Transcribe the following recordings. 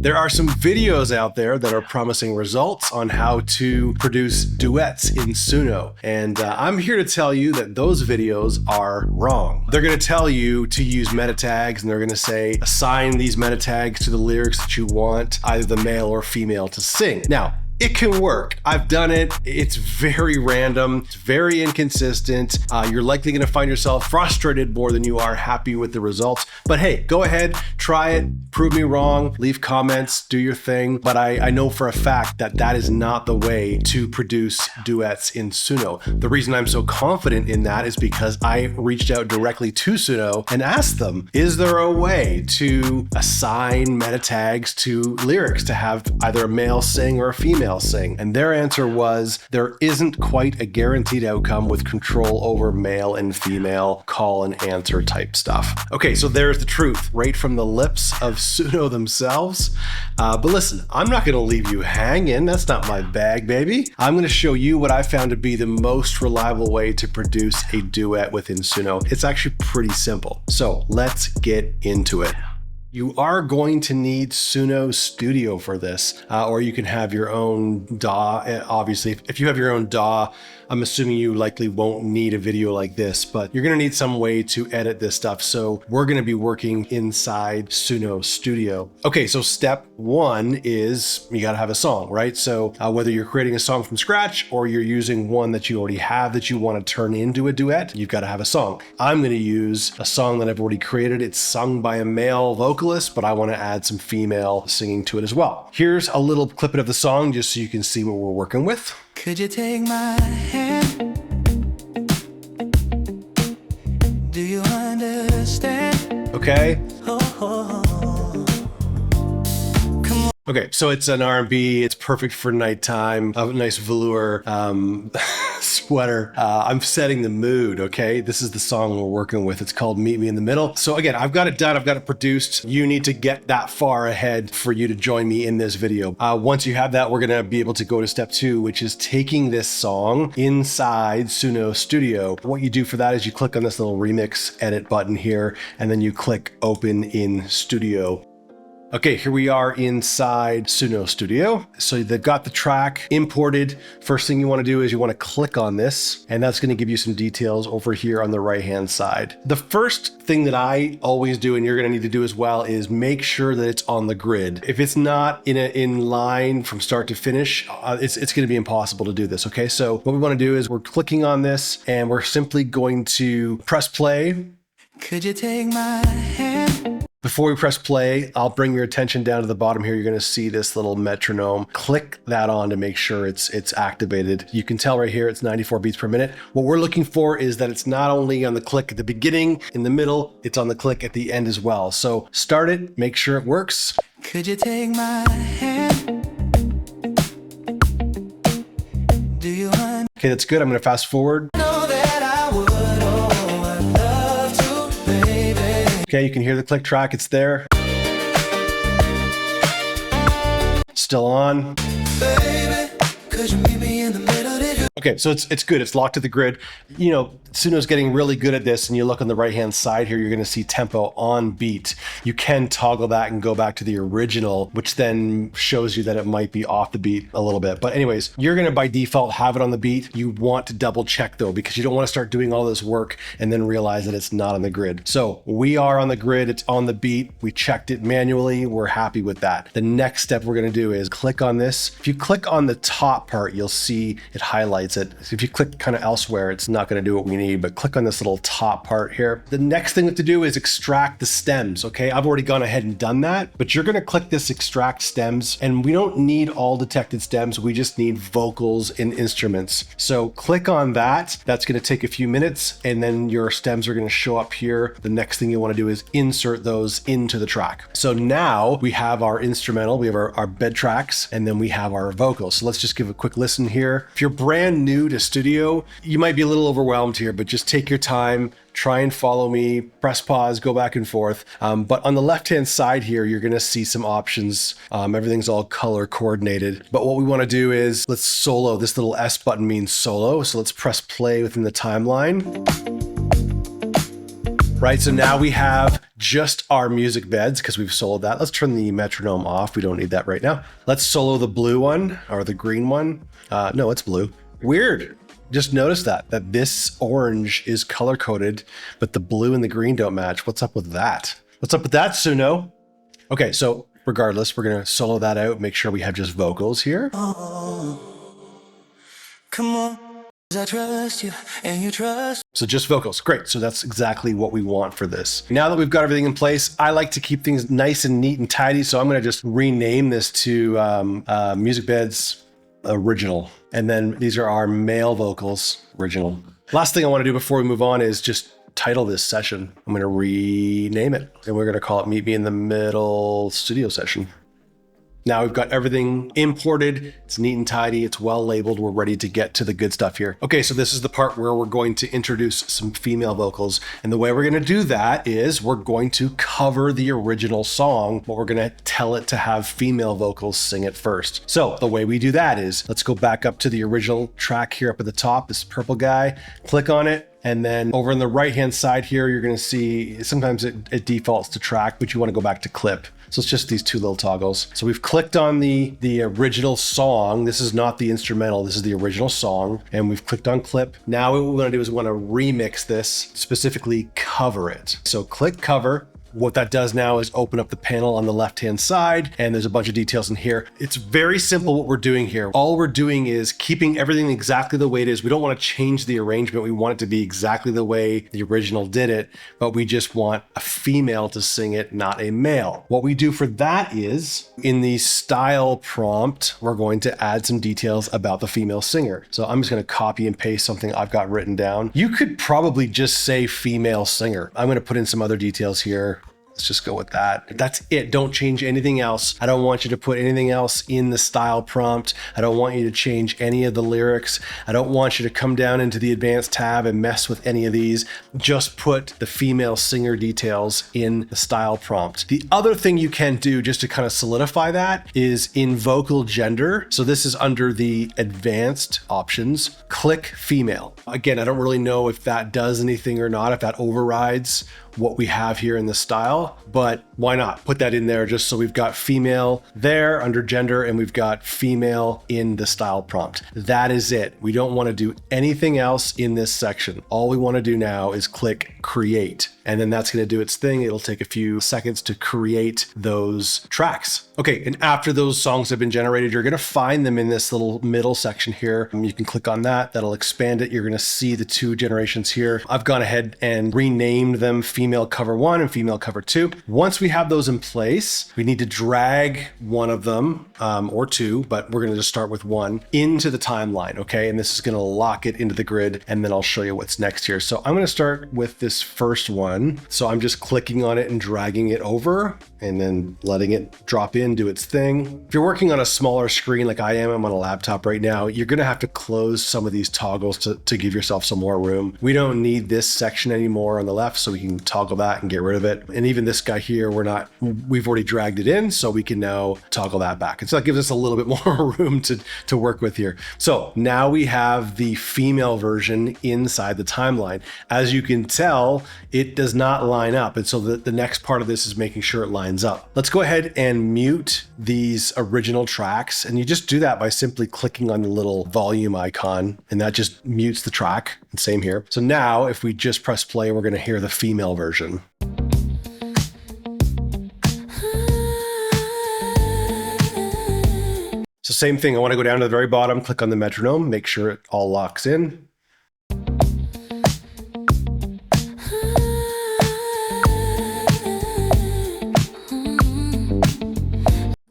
There are some videos out there that are promising results on how to produce duets in Suno. And I'm here to tell you that those videos are wrong. They're going to tell you to use meta tags, and they're going to say, assign these meta tags to the lyrics that you want either the male or female to sing. Now, it can work. I've done it. It's very random. It's very inconsistent. You're likely going to find yourself frustrated more than you are happy with the results. But hey, go ahead, try it, prove me wrong, leave comments, do your thing. But I know for a fact that that is not the way to produce duets in Suno. The reason I'm so confident in that is because I reached out directly to Suno and asked them, is there a way to assign meta tags to lyrics to have either a male sing or a female sing? And their answer was there isn't quite a guaranteed outcome with control over male and female call and answer type stuff. Okay, so there's the truth right from the lips of Suno themselves. But listen, I'm not going to leave you hanging. That's not my bag, baby. I'm going to show you what I found to be the most reliable way to produce a duet within Suno. It's actually pretty simple. So let's get into it. You are going to need Suno Studio for this, or you can have your own DAW. Obviously, if you have your own DAW, I'm assuming you likely won't need a video like this, but you're going to need some way to edit this stuff. So we're going to be working inside Suno Studio. Okay, so step one is you got to have a song, right? So whether you're creating a song from scratch or you're using one that you already have that you want to turn into a duet, you've got to have a song. I'm going to use a song that I've already created. It's sung by a male vocalist, but I want to add some female singing to it as well. Here's a little clip of the song just so you can see what we're working with. Could you take my hand? Do you understand? Okay. Oh. Okay, so it's an R&B. It's perfect for nighttime. A nice velour sweater. I'm setting the mood, okay? This is the song we're working with. It's called Meet Me in the Middle. So again, I've got it done. I've got it produced. You need to get that far ahead for you to join me in this video. Once you have that, we're gonna be able to go to step two, which is taking this song inside Suno Studio. What you do for that is you click on this little remix edit button here, and then you click open in Studio. Okay, here we are inside Suno Studio. So they've got the track imported. First thing you want to do is you want to click on this, and that's going to give you some details over here on the right-hand side. The first thing that I always do, and you're going to need to do as well, is make sure that it's on the grid. If it's not in line from start to finish, it's going to be impossible to do this, okay? So what we want to do is we're clicking on this, and we're simply going to press play. Could you take my hand? Before we press play, I'll bring your attention down to the bottom here. You're going to see this little metronome. Click that on to make sure it's activated. You can tell right here it's 94 beats per minute. What we're looking for is that it's not only on the click at the beginning, in the middle, it's on the click at the end as well. So start it, make sure it works. Could you take my hand? Do you want? Okay, that's good. I'm going to fast forward. Okay, you can hear the click track, it's there. Still on. Baby, could you meet me in the middle? Okay, so it's good. It's locked to the grid. You know, Suno's getting really good at this, and you look on the right-hand side here, you're going to see tempo on beat. You can toggle that and go back to the original, which then shows you that it might be off the beat a little bit. But anyways, you're going to by default have it on the beat. You want to double check though, because you don't want to start doing all this work and then realize that it's not on the grid. So we are on the grid. It's on the beat. We checked it manually. We're happy with that. The next step we're going to do is click on this. If you click on the top part, you'll see it highlights it. So if you click kind of elsewhere, it's not going to do what we need, but click on this little top part here. The next thing we have to do is extract the stems, okay? I've already gone ahead and done that, but you're going to click this extract stems, and we don't need all detected stems. We just need vocals and instruments. So click on that. That's going to take a few minutes, and then your stems are going to show up here. The next thing you want to do is insert those into the track. So now we have our instrumental, we have our bed tracks, and then we have our vocals. So let's just give a quick listen here. If you're brand new to Studio, you might be a little overwhelmed here, but just take your time, try and follow me, press pause, go back and forth. But on the left-hand side here, you're gonna see some options. Everything's all color coordinated. But what we wanna do is, let's solo. This little S button means solo. So let's press play within the timeline. Right, so now we have just our music beds because we've soloed that. Let's turn the metronome off. We don't need that right now. Let's solo the blue one or the green one. No, it's blue. Weird. Just notice that this orange is color coded, but the blue and the green don't match. What's up with that? What's up with that, Suno? Okay, so regardless, we're gonna solo that out, make sure we have just vocals here. Oh, come on, 'cause I trust you and you trust. So just vocals, great. So that's exactly what we want for this. Now that we've got everything in place, I like to keep things nice and neat and tidy. So I'm gonna just rename this to Music Beds Original. And then these are our male vocals, original. Last thing I wanna do before we move on is just title this session. I'm gonna rename it and we're gonna call it Meet Me in the Middle Studio Session. Now we've got everything imported. It's neat and tidy. It's well labeled. We're ready to get to the good stuff here. Okay, so this is the part where we're going to introduce some female vocals. And the way we're gonna do that is we're going to cover the original song, but we're gonna tell it to have female vocals sing it first. So the way we do that is, let's go back up to the original track here up at the top, this purple guy, click on it. And then over on the right-hand side here, you're gonna see, sometimes it defaults to track, but you wanna go back to clip. So it's just these two little toggles. So we've clicked on the original song. This is not the instrumental, this is the original song. And we've clicked on clip. Now what we wanna do is we wanna remix this, specifically cover it. So click cover. What that does now is open up the panel on the left-hand side, and there's a bunch of details in here. It's very simple what we're doing here. All we're doing is keeping everything exactly the way it is. We don't want to change the arrangement. We want it to be exactly the way the original did it, but we just want a female to sing it, not a male. What we do for that is, in the style prompt, we're going to add some details about the female singer. So I'm just going to copy and paste something I've got written down. You could probably just say female singer. I'm going to put in some other details here. Let's just go with that. That's it. Don't change anything else. I don't want you to put anything else in the style prompt. I don't want you to change any of the lyrics. I don't want you to come down into the advanced tab and mess with any of these. Just put the female singer details in the style prompt. The other thing you can do just to kind of solidify that is in vocal gender. So this is under the advanced options, click female. Again, I don't really know if that does anything or not, if that overrides what we have here in the style, but why not put that in there just so we've got female there under gender and we've got female in the style prompt. That is it. We don't want to do anything else in this section. All we want to do now is click create, and then that's going to do its thing. It'll take a few seconds to create those tracks. Okay, and after those songs have been generated, you're going to find them in this little middle section here. You can click on that. That'll expand it. You're going to see the two generations here. I've gone ahead and renamed them female cover 1 and female cover 2. Once we have those in place, we need to drag one of them or two, but we're going to just start with one into the timeline. Okay, and this is going to lock it into the grid, and then I'll show you what's next here. So I'm going to start with this first one. So I'm just clicking on it and dragging it over and then letting it drop in, do its thing. If you're working on a smaller screen like I am, I'm on a laptop right now, you're gonna have to close some of these toggles to give yourself some more room. We don't need this section anymore on the left, so we can toggle that and get rid of it. And even this guy here, we've already dragged it in, so we can now toggle that back. And so that gives us a little bit more room to work with here. So now we have the female version inside the timeline. As you can tell, it does not line up. And so the next part of this is making sure it lines up. Let's go ahead and mute these original tracks. And you just do that by simply clicking on the little volume icon, and that just mutes the track. And same here. So now if we just press play, we're going to hear the female version. So same thing. I want to go down to the very bottom, click on the metronome, make sure it all locks in.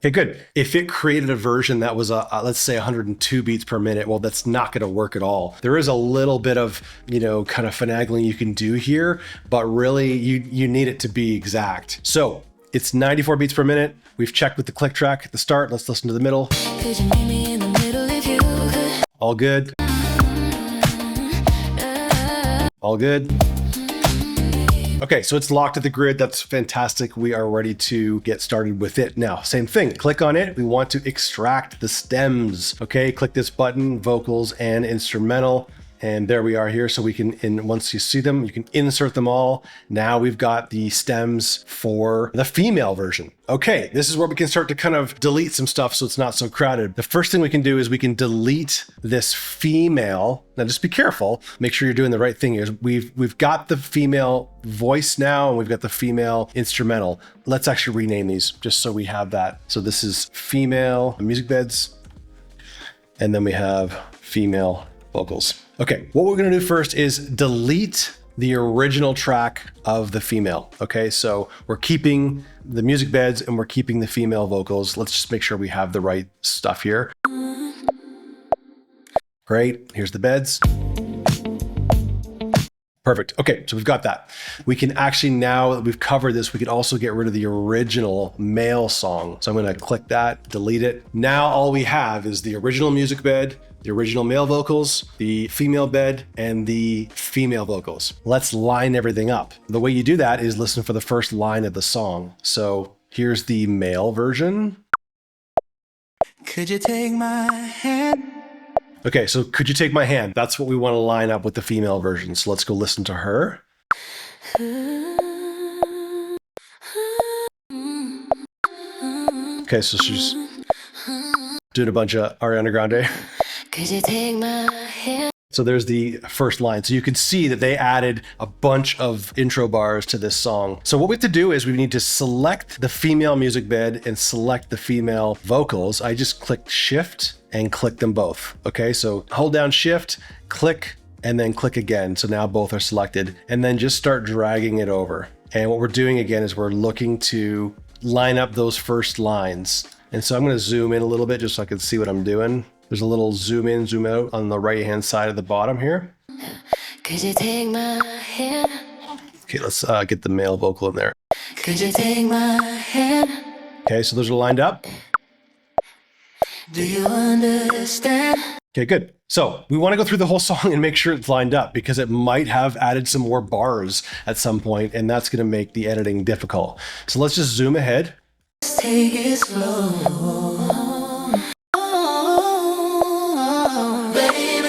Okay, good. If it created a version that was let's say 102 beats per minute, well, that's not going to work at all. There is a little bit of, kind of finagling you can do here, but really you need it to be exact. So it's 94 beats per minute. We've checked with the click track at the start. Let's listen to the middle. Could you meet me in the middle if you could? All good. All good. Okay, so it's locked at the grid. That's fantastic. We are ready to get started with it. Now, same thing, click on it. We want to extract the stems. Okay, click this button, vocals and instrumental. And there we are here. So we can, once you see them, you can insert them all. Now we've got the stems for the female version. Okay, this is where we can start to kind of delete some stuff so it's not so crowded. The first thing we can do is we can delete this female. Now just be careful, make sure you're doing the right thing here. We've got the female voice now and we've got the female instrumental. Let's actually rename these just so we have that. So this is female music beds, and then we have female vocals. Okay, what we're gonna do first is delete the original track of the female. Okay, so we're keeping the music beds and we're keeping the female vocals. Let's just make sure we have the right stuff here. Great, here's the beds. Perfect. Okay, so we've got that. We can actually, now that we've covered this, we can also get rid of the original male song. So I'm gonna click that, delete it. Now all we have is the original music bed, the original male vocals, the female bed, and the female vocals. Let's line everything up. The way you do that is listen for the first line of the song. So here's the male version. Could you take my hand? Okay, so could you take my hand? That's what we want to line up with the female version. So let's go listen to her. Okay, so she's doing a bunch of Ariana Grande. Could you take my hand? So there's the first line. So you can see that they added a bunch of intro bars to this song. So what we have to do is we need to select the female music bed and select the female vocals. I just clicked Shift and click them both. Okay, so hold down Shift, click, and then click again. So now both are selected, and then just start dragging it over. And what we're doing again is we're looking to line up those first lines. And so I'm gonna zoom in a little bit just so I can see what I'm doing. There's a little zoom in, zoom out on the right-hand side of the bottom here. Could you take my hand? Okay, let's get the male vocal in there. Could you take my hand? Okay, so those are lined up. Do you understand? Okay, good. So we want to go through the whole song and make sure it's lined up because it might have added some more bars at some point, and that's going to make the editing difficult. So let's just zoom ahead. Take it slow. Oh, baby,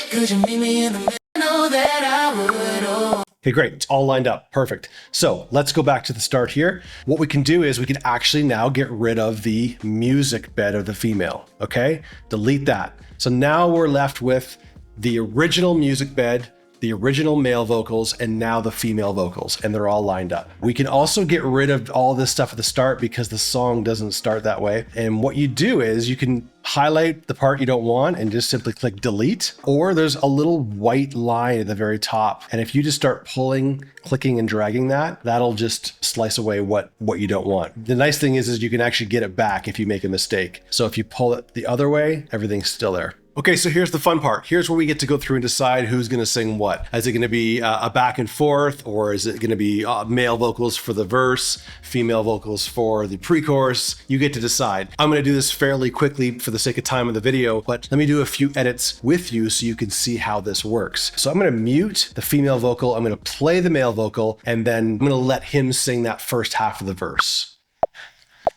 could you meet me in the middle? Know that I would. Oh. Okay, great. It's all lined up. Perfect. So let's go back to the start here. What we can do is we can actually now get rid of the music bed of the female. Okay, delete that. So now we're left with the original music bed, the original male vocals, and now the female vocals, and they're all lined up. We can also get rid of all this stuff at the start because the song doesn't start that way. And what you do is you can highlight the part you don't want and just simply click delete, or there's a little white line at the very top. And if you just start pulling, clicking and dragging that, that'll just slice away what you don't want. The nice thing is you can actually get it back if you make a mistake. So if you pull it the other way, everything's still there. Okay, so here's the fun part. Here's where we get to go through and decide who's gonna sing what. Is it gonna be a back and forth, or is it gonna be male vocals for the verse, female vocals for the pre-chorus? You get to decide. I'm gonna do this fairly quickly for the sake of time of the video, but let me do a few edits with you so you can see how this works. So I'm gonna mute the female vocal, I'm gonna play the male vocal, and then I'm gonna let him sing that first half of the verse.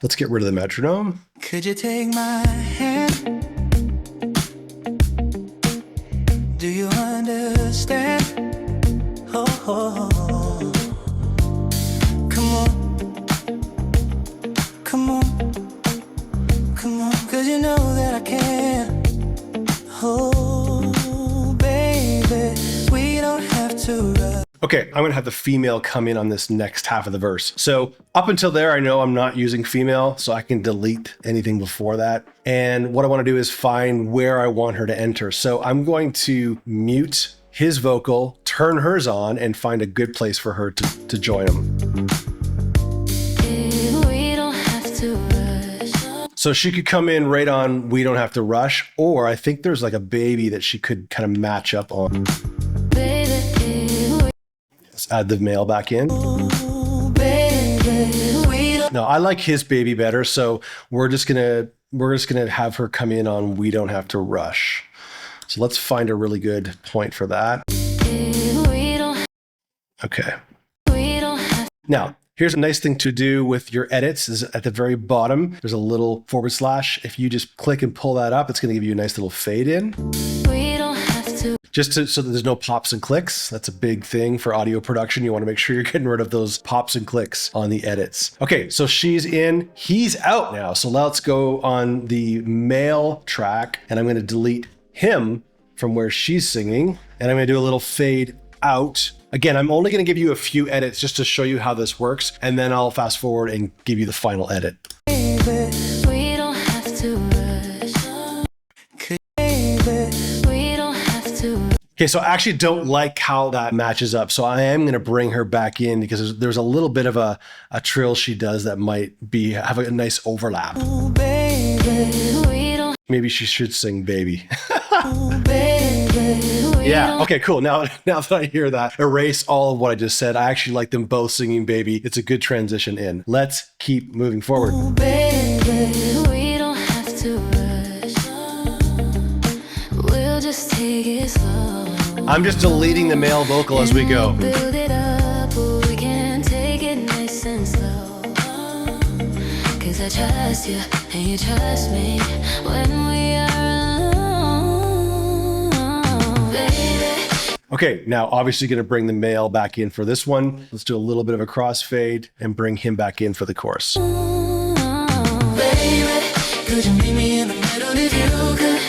Let's get rid of the metronome. Could you take my hand? Do you understand? Oh, oh, oh. Come on, come on, come on, 'cause you know that I can. Oh, baby, we don't have to rush. Okay, I'm gonna have the female come in on this next half of the verse. So up until there, I know I'm not using female, so I can delete anything before that. And what I wanna do is find where I want her to enter. So I'm going to mute his vocal, turn hers on, and find a good place for her to join him. We don't have to rush. So she could come in right on We Don't Have to Rush, or I think there's like a baby that she could kind of match up on. Let's add the male back in. No, I like his baby better, so we're just gonna have her come in on We Don't Have to Rush. So let's find a really good point for that. Okay. Now, here's a nice thing to do with your edits is at the very bottom, there's a little /. If you just click and pull that up, it's gonna give you a nice little fade in. so that there's no pops and clicks. That's a big thing for audio production. You want to make sure you're getting rid of those pops and clicks on the edits. Okay, so she's in, he's out now. So let's go on the male track, and I'm going to delete him from where she's singing, and I'm going to do a little fade out. Again, I'm only going to give you a few edits just to show you how this works, and then I'll fast forward and give you the final edit. Baby, we don't have to rush. Baby, we don't have to. Okay, so I actually don't like how that matches up. So I am going to bring her back in because there's a little bit of a trill she does that might have a nice overlap. Ooh, baby, we don't. Maybe she should sing Baby. Ooh, baby, we Yeah, don't. okay, cool. Now that I hear that, erase all of what I just said. I actually like them both singing Baby. It's a good transition in. Let's keep moving forward. Ooh, baby, we don't have to rush. We'll just take it slow. I'm just deleting the male vocal as we go. Build it up, or we can take it nice and slow. 'Cause I trust you, and you trust me when we are alone, baby. Okay, now obviously going to bring the male back in for this one. Let's do a little bit of a crossfade and bring him back in for the chorus. Baby, could you meet me in the middle if you could?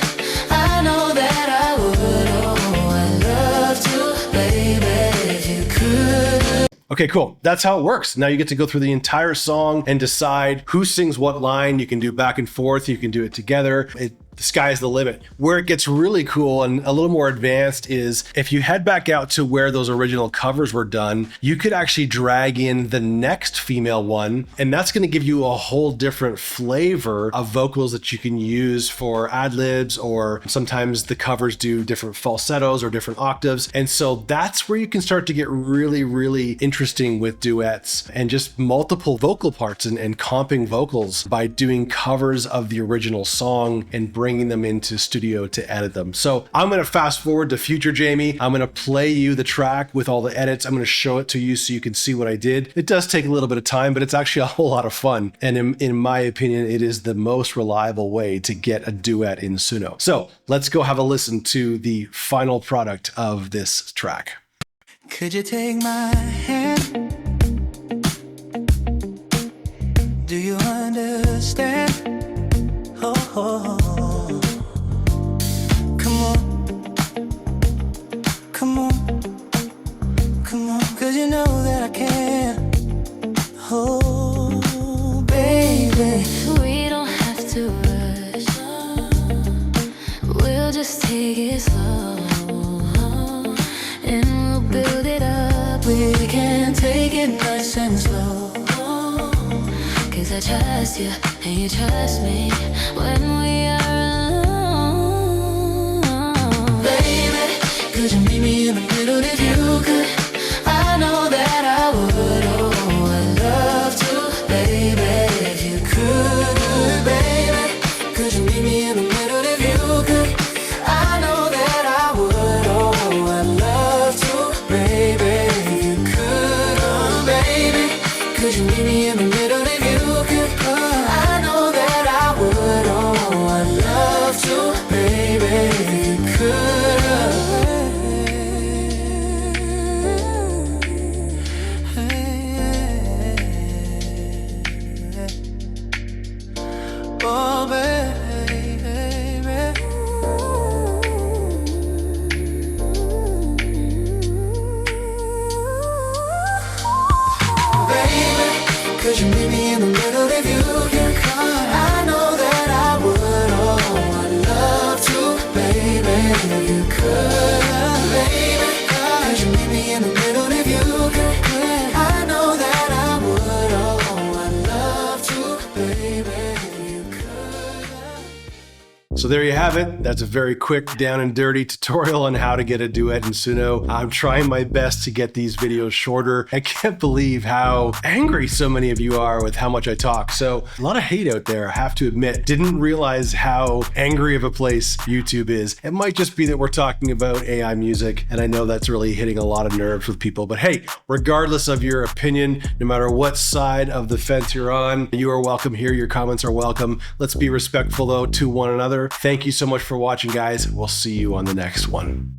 I know that I would. Oh, I'd love to, baby, if you could. Okay, cool. That's how it works. Now you get to go through the entire song and decide who sings what line. You can do back and forth. You can do it together. The sky's the limit. Where it gets really cool and a little more advanced is if you head back out to where those original covers were done, you could actually drag in the next female one, and that's going to give you a whole different flavor of vocals that you can use for ad-libs, or sometimes the covers do different falsettos or different octaves. And so that's where you can start to get really, really interesting with duets and just multiple vocal parts and comping vocals by doing covers of the original song and bringing them into studio to edit them. So I'm going to fast forward to future Jamie. I'm going to play you the track with all the edits. I'm going to show it to you so you can see what I did. It does take a little bit of time, but it's actually a whole lot of fun. And in my opinion, it is the most reliable way to get a duet in Suno. So let's go have a listen to the final product of this track. Could you take my hand? Do you understand? Oh, oh, oh. Come on, come on, come on, 'cause you know that I can. Oh, baby, we don't have to rush. We'll just take it slow, and we'll build it up. We can take it nice and slow. 'Cause I trust you, and you trust me when we are alone, baby. Could you meet me in the middle if you could? I know that I would. Oh, I'd love to, baby, if you could, baby. Could you meet me in the middle if you could? I know that I would. Oh, I'd love to, baby, if you could, oh, baby. Could you meet me in the middle if you could? I know that I would. Oh, I'd love to, baby, if you could. Oh, baby, baby, could you meet me in the middle if you can come? I know that I would. Oh, I'd love to, baby, if you could, baby. Could you meet me in the middle if you could? I know that I would. Oh, I'd love to, baby, if you could. So there you have it. That's a very quick, down and dirty tutorial on how to get a duet in Suno. I'm trying my best to get these videos shorter. I can't believe how angry so many of you are with how much I talk. So a lot of hate out there, I have to admit. Didn't realize how angry of a place YouTube is. It might just be that we're talking about AI music, and I know that's really hitting a lot of nerves with people. But hey, regardless of your opinion, no matter what side of the fence you're on, you are welcome here. Your comments are welcome. Let's be respectful though to one another. Thank you so much for watching, guys. We'll see you on the next one.